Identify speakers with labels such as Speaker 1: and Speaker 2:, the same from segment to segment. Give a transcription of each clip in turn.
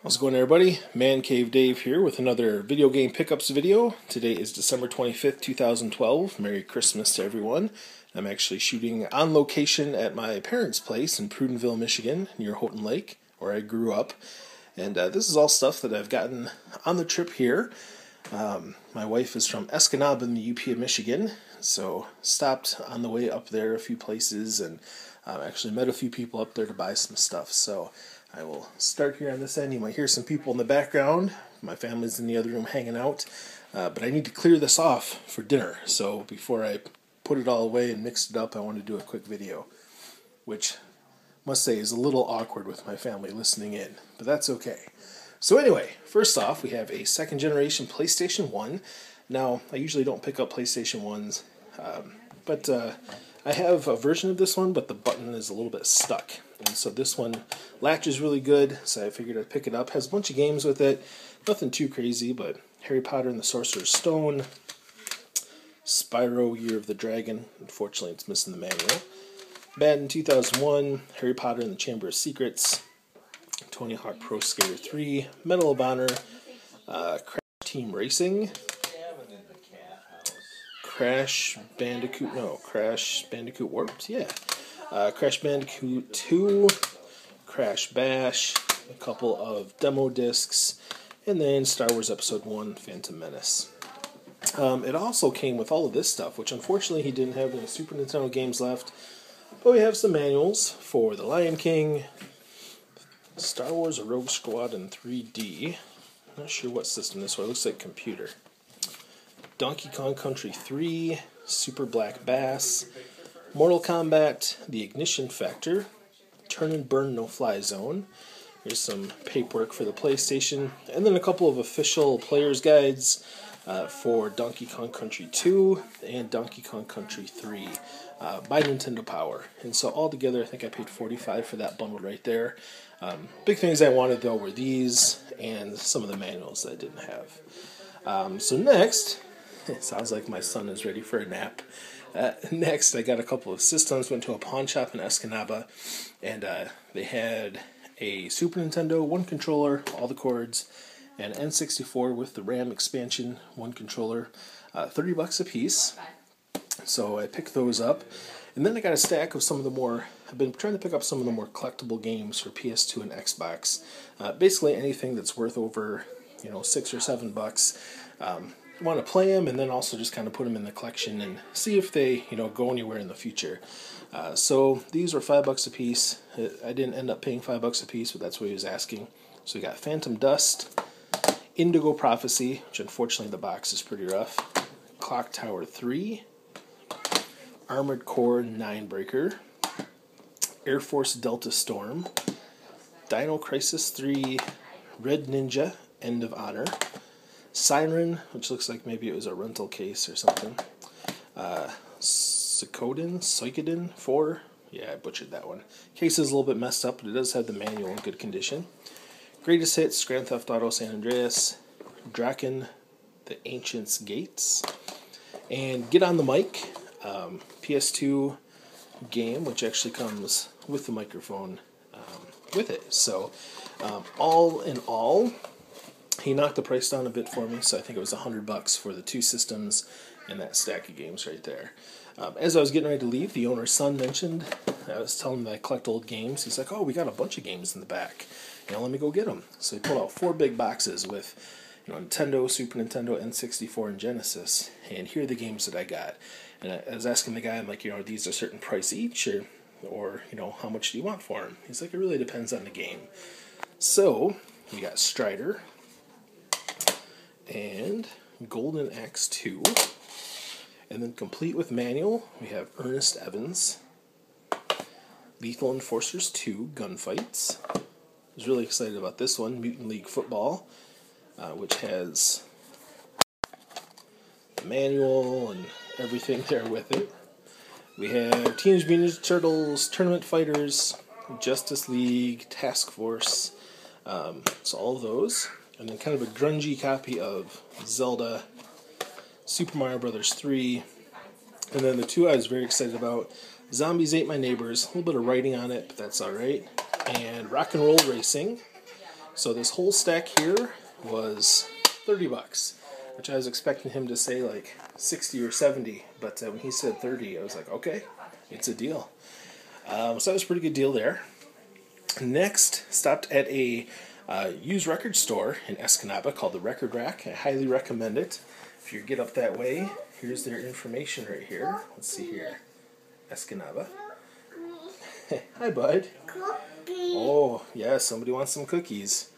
Speaker 1: How's it going, everybody? Mancave Dave here with another video game pickups video. Today is December 25th, 2012. Merry Christmas to everyone. I'm actually shooting on location at my parents' place in Prudenville, Michigan, near Houghton Lake, where I grew up. And this is all stuff that I've gotten on the trip here. My wife is from Escanaba in the UP of Michigan, so stopped on the way up there a few places and actually met a few people up there to buy some stuff. So I will start here on this end. You might hear some people in the background. My family's in the other room hanging out. But I need to clear this off for dinner. So before I put it all away and mix it up, I want to do a quick video, which must say is a little awkward with my family listening in, but that's okay. So anyway, first off, we have a second generation PlayStation 1. Now, I usually don't pick up PlayStation 1s, but I have a version of this one, but the button is a little bit stuck. And so this one latches really good, so I figured I'd pick it up. Has a bunch of games with it, nothing too crazy, but Harry Potter and the Sorcerer's Stone, Spyro Year of the Dragon, unfortunately it's missing the manual, Madden 2001, Harry Potter and the Chamber of Secrets, Tony Hawk Pro Skater 3, Medal of Honor, Crash Team Racing, Crash Bandicoot Warped, yeah. Crash Bandicoot 2, Crash Bash, a couple of demo discs, and then Star Wars Episode 1, Phantom Menace. It also came with all of this stuff, which unfortunately he didn't have any Super Nintendo games left, but we have some manuals for The Lion King, Star Wars A Rogue Squadron 3D, not sure what system this one, it looks like computer, Donkey Kong Country 3, Super Black Bass, Mortal Kombat, The Ignition Factor, Turn and Burn No Fly Zone. Here's some paperwork for the PlayStation, and then a couple of official player's guides for Donkey Kong Country 2 and Donkey Kong Country 3 by Nintendo Power. And so altogether, I think I paid $45 for that bundle right there. Big things I wanted, though, were these and some of the manuals that I didn't have. So next, it sounds like my son is ready for a nap. Next, I got a couple of systems, went to a pawn shop in Escanaba, and they had a Super Nintendo, one controller, all the cords, and N64 with the RAM expansion, one controller, $30 a piece. So I picked those up, and then I got a stack of some of the more, I've been trying to pick up some of the more collectible games for PS2 and Xbox. Basically anything that's worth over, $6 or $7. Want to play them and then also just kind of put them in the collection and see if they go anywhere in the future. So these were $5 a piece. I didn't end up paying $5 a piece, but that's what he was asking. So we got Phantom Dust, Indigo Prophecy, which unfortunately the box is pretty rough, Clock Tower 3, Armored Core 9-Breaker, Air Force Delta Storm, Dino Crisis 3, Red Ninja, End of Honor, Siren, which looks like maybe it was a rental case or something. Suikoden 4. Yeah, I butchered that one. Case is a little bit messed up, but it does have the manual in good condition. Greatest Hits, Grand Theft Auto San Andreas, Draken, The Ancient's Gates, and Get on the Mic, PS2 game, which actually comes with the microphone with it. So, all in all, he knocked the price down a bit for me, so I think it was $100 for the two systems and that stack of games right there. As I was getting ready to leave, the owner's son mentioned, I was telling him that I collect old games. He's like, oh, we got a bunch of games in the back. Let me go get them. So he pulled out 4 big boxes with Nintendo, Super Nintendo, N64, and Genesis. And here are the games that I got. And I was asking the guy, I'm like, are these a certain price each? Or how much do you want for them? He's like, it really depends on the game. So, we got Strider and Golden Axe 2, and then complete with manual, we have Ernest Evans, Lethal Enforcers 2, Gunfights. I was really excited about this one, Mutant League Football, which has the manual and everything there with it. We have Teenage Mutant Ninja Turtles, Tournament Fighters, Justice League, Task Force, so all of those. And then kind of a grungy copy of Zelda, Super Mario Bros. 3, and then the two I was very excited about, Zombies Ate My Neighbors, a little bit of writing on it, but that's alright, and Rock and Roll Racing, So this whole stack here was 30 bucks, which I was expecting him to say like 60 or 70, but when he said 30, I was like, okay, it's a deal. So that was a pretty good deal there. Next, stopped at a used record store in Escanaba called the Record Rack. I highly recommend it. If you get up that way, here's their information right here. Let's see here. Escanaba. Hi, bud. Oh, yeah, somebody wants some cookies.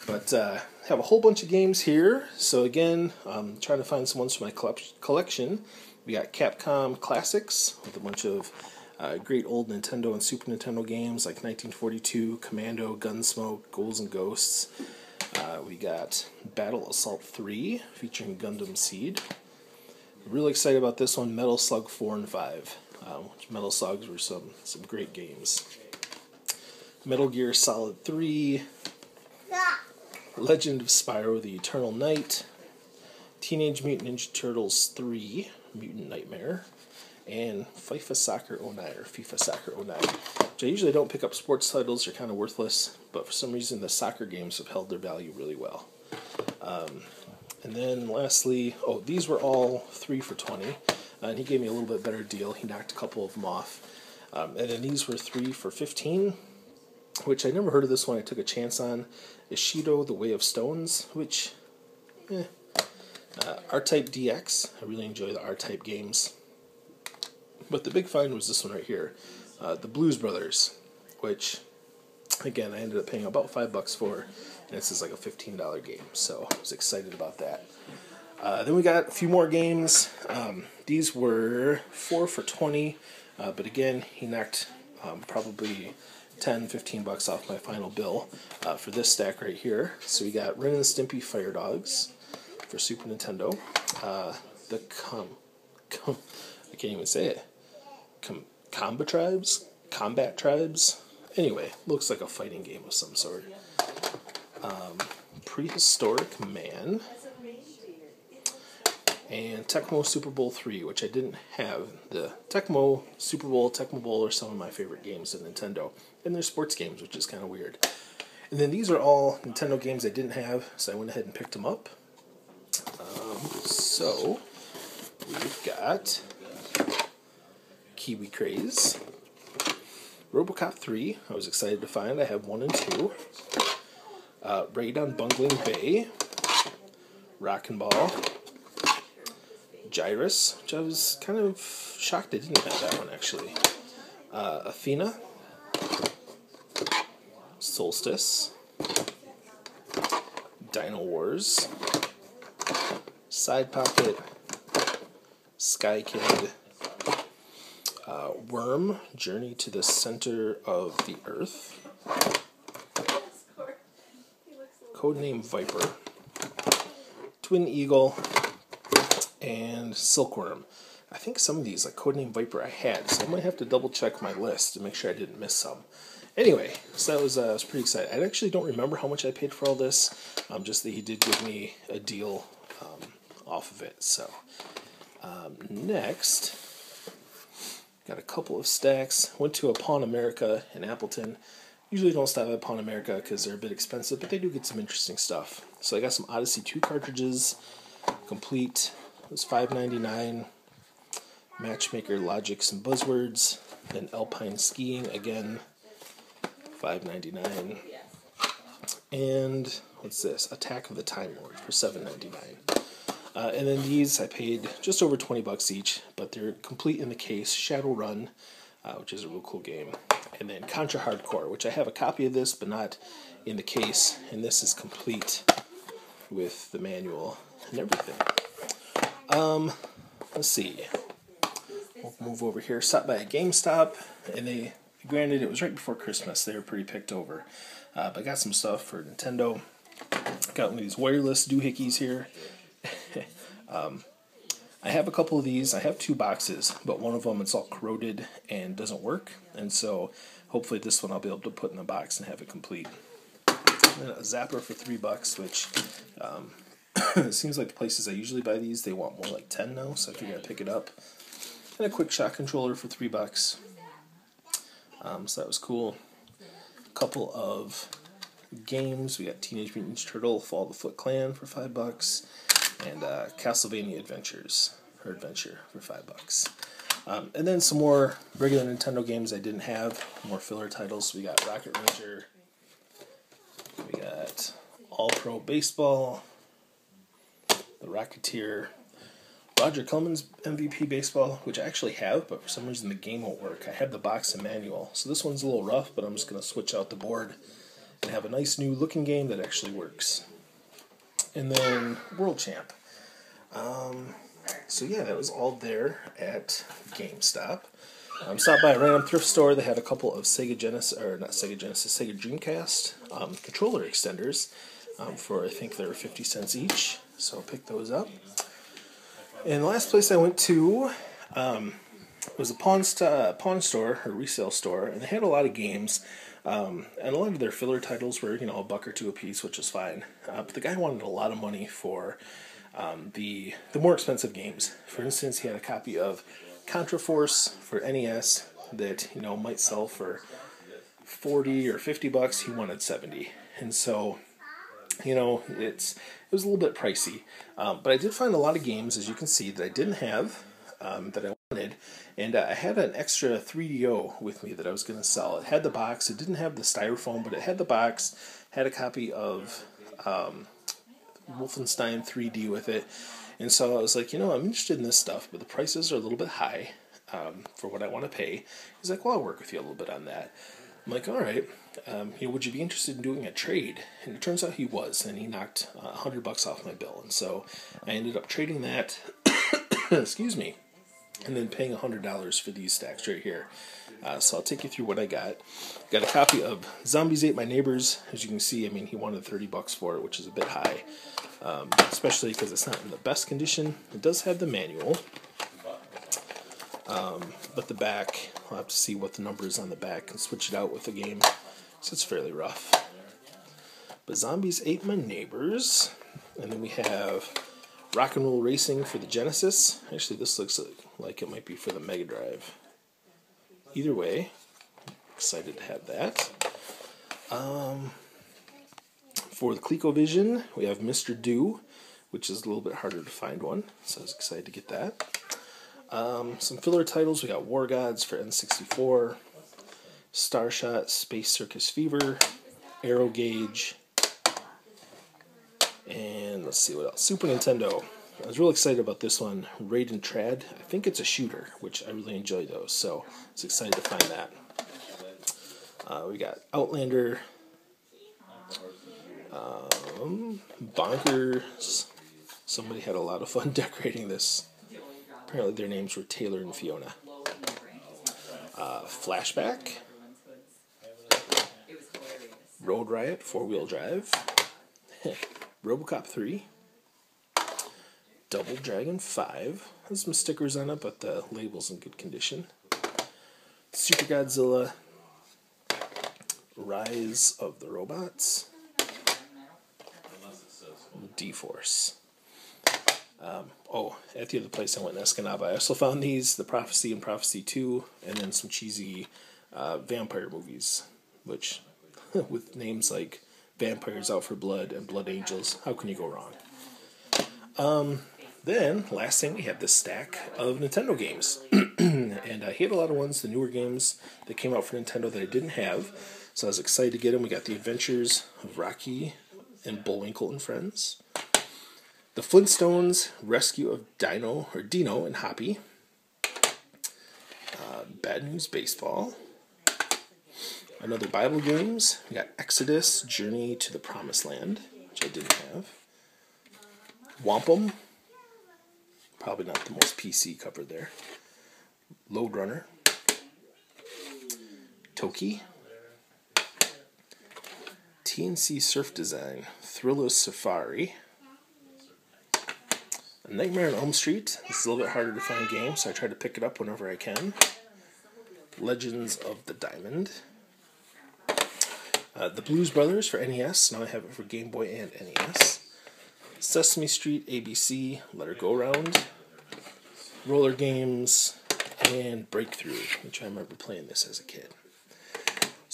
Speaker 1: But have a whole bunch of games here. So again, I'm trying to find some ones for my collection. We got Capcom Classics with a bunch of great old Nintendo and Super Nintendo games like 1942, Commando, Gunsmoke, Ghouls and Ghosts. We got Battle Assault 3 featuring Gundam Seed. Really excited about this one, Metal Slug 4 and 5. Metal Slugs were some great games. Metal Gear Solid 3, Legend of Spyro the Eternal Knight, Teenage Mutant Ninja Turtles 3, Mutant Nightmare, and FIFA Soccer 09, or FIFA Soccer 09. Which I usually don't pick up sports titles, they're kind of worthless, but for some reason the soccer games have held their value really well. And then lastly, these were all 3 for $20, and he gave me a little bit better deal. He knocked a couple of them off. And then these were 3 for $15, which I never heard of this one. I took a chance on. Ishido, The Way of Stones, which, R-Type DX. I really enjoy the R-Type games. But the big find was this one right here, the Blues Brothers, which, again, I ended up paying about $5 for, and this is like a $15 game, so I was excited about that. Then we got a few more games. These were 4 for $20, but again, he knocked probably $10-15 off my final bill for this stack right here. So we got Ren and Stimpy Fire Dogs for Super Nintendo. I can't even say it. Combat Tribes. Anyway, looks like a fighting game of some sort. Prehistoric Man. And Tecmo Super Bowl 3, which I didn't have. The Tecmo Super Bowl, Tecmo Bowl are some of my favorite games of Nintendo. And they're sports games, which is kind of weird. And then these are all Nintendo games I didn't have, so I went ahead and picked them up. So, we've got Kiwi Craze, RoboCop 3, I was excited to find. I have 1 and 2. Raid on Bungling Bay, Rockin' Ball, Gyrus, which I was kind of shocked I didn't have that one actually. Athena, Solstice, Dino Wars, Side Pocket, Sky Kid, Worm, Journey to the Center of the Earth, Codename Viper, Twin Eagle, and Silkworm. I think some of these, like Codename Viper, I had, so I might have to double check my list to make sure I didn't miss some. Anyway, so that was I was pretty excited. I actually don't remember how much I paid for all this, just that he did give me a deal off of it. So next, got a couple of stacks. Went to a Pawn America in Appleton. Usually don't stop at Pawn America because they're a bit expensive, but they do get some interesting stuff. So I got some Odyssey 2 cartridges, complete. It was $5.99. Matchmaker, Logics, and Buzzwords. Then Alpine Skiing, again, $5.99. And what's this? Attack of the Time Lord for $7.99. And then these I paid just over $20 each, but they're complete in the case. Shadowrun, which is a real cool game. And then Contra Hardcore, which I have a copy of this, but not in the case. And this is complete with the manual and everything. Let's see. We'll move over here. Stopped by a GameStop, and granted, it was right before Christmas. They were pretty picked over. But I got some stuff for Nintendo. Got one of these wireless doohickeys here. I have a couple of these. I have 2 boxes, but one of them it's all corroded and doesn't work. And so hopefully this one I'll be able to put in the box and have it complete. And then a Zapper for $3, which it seems like the places I usually buy these, they want more like 10 now, so I figured I'd pick it up. And a Quick Shot controller for $3. So that was cool. A couple of games, we got Teenage Mutant Ninja Turtle Fall of the Foot Clan for $5, and Castlevania Adventure for $5. And then some more regular Nintendo games I didn't have, more filler titles. We got Rocket Ranger, we got All Pro Baseball, The Rocketeer, Roger Clemens MVP Baseball, which I actually have, but for some reason the game won't work. I have the box and manual, so this one's a little rough, but I'm just going to switch out the board and have a nice new looking game that actually works. And then World Champ. So yeah, that was all there at GameStop. Stopped by a random thrift store. They had a couple of Sega Dreamcast controller extenders for, I think they were 50 cents each, so I picked those up. And the last place I went to was a pawn store, or resale store, and they had a lot of games. And a lot of their filler titles were, $1 or $2 a piece, which was fine. But the guy wanted a lot of money for the more expensive games. For instance, he had a copy of Contra Force for NES that might sell for $40 or $50. He wanted $70, and so it was a little bit pricey. But I did find a lot of games, as you can see, that I didn't have, that I wanted, and I had an extra 3DO with me that I was going to sell. It had the box. It didn't have the styrofoam, but it had the box, had a copy of Wolfenstein 3D with it, and so I was like, I'm interested in this stuff, but the prices are a little bit high for what I want to pay. He's like, well, I'll work with you a little bit on that. I'm like, all right, would you be interested in doing a trade? And it turns out he was, and he knocked $100 off my bill, and so I ended up trading that, excuse me, and then paying $100 for these stacks right here. So I'll take you through what I got. Got a copy of Zombies Ate My Neighbors. As you can see, he wanted $30 for it, which is a bit high, especially because it's not in the best condition. It does have the manual, but the back, I'll have to see what the number is on the back and switch it out with the game, so it's fairly rough. But Zombies Ate My Neighbors, and then we have Rock and Roll Racing for the Genesis. Actually, this looks like it might be for the Mega Drive. Either way, excited to have that. For the ColecoVision, we have Mr. Do, which is a little bit harder to find one, so I was excited to get that. Some filler titles, we got War Gods for N64, Starshot, Space Circus Fever, Aero Gauge, and let's see what else. Super Nintendo. I was real excited about this one, Raid and Trad. I think it's a shooter, which I really enjoy those, so I was excited to find that. We got Outlander, Bonkers. Somebody had a lot of fun decorating this. Apparently their names were Taylor and Fiona. Flashback, Road Riot 4-wheel drive, RoboCop 3, Double Dragon 5. Has some stickers on it, but the label's in good condition. Super Godzilla, Rise of the Robots, D-Force. At the other place I went in Escanaba, I also found these, The Prophecy and Prophecy 2, and then some cheesy vampire movies, which, with names like Vampires Out for Blood and Blood Angels, how can you go wrong? Then, last thing, we have this stack of Nintendo games. And I had a lot of ones, the newer games that came out for Nintendo that I didn't have, so I was excited to get them. We got The Adventures of Rocky and Bullwinkle and Friends, The Flintstones Rescue of Dino and Hoppy, Bad News Baseball, another Bible games. We got Exodus, Journey to the Promised Land, which I didn't have, Wampum, probably not the most PC cover there, Lode Runner, Toki, TNC Surf Design, Thriller Safari, A Nightmare on Elm Street. This is a little bit harder to find game, so I try to pick it up whenever I can. Legends of the Diamond, The Blues Brothers for NES. Now I have it for Game Boy and NES. Sesame Street, ABC, Let Her Go Round, Roller Games, and Breakthrough, which I remember playing this as a kid.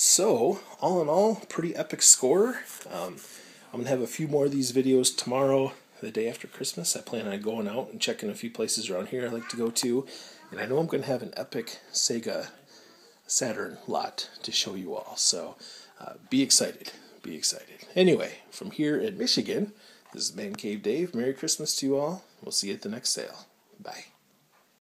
Speaker 1: So, all in all, pretty epic score. I'm going to have a few more of these videos tomorrow, the day after Christmas. I plan on going out and checking a few places around here I like to go to. And I know I'm going to have an epic Sega Saturn lot to show you all. So, be excited. Be excited. Anyway, from here in Michigan, this is Mancave Dave. Merry Christmas to you all. We'll see you at the next sale. Bye.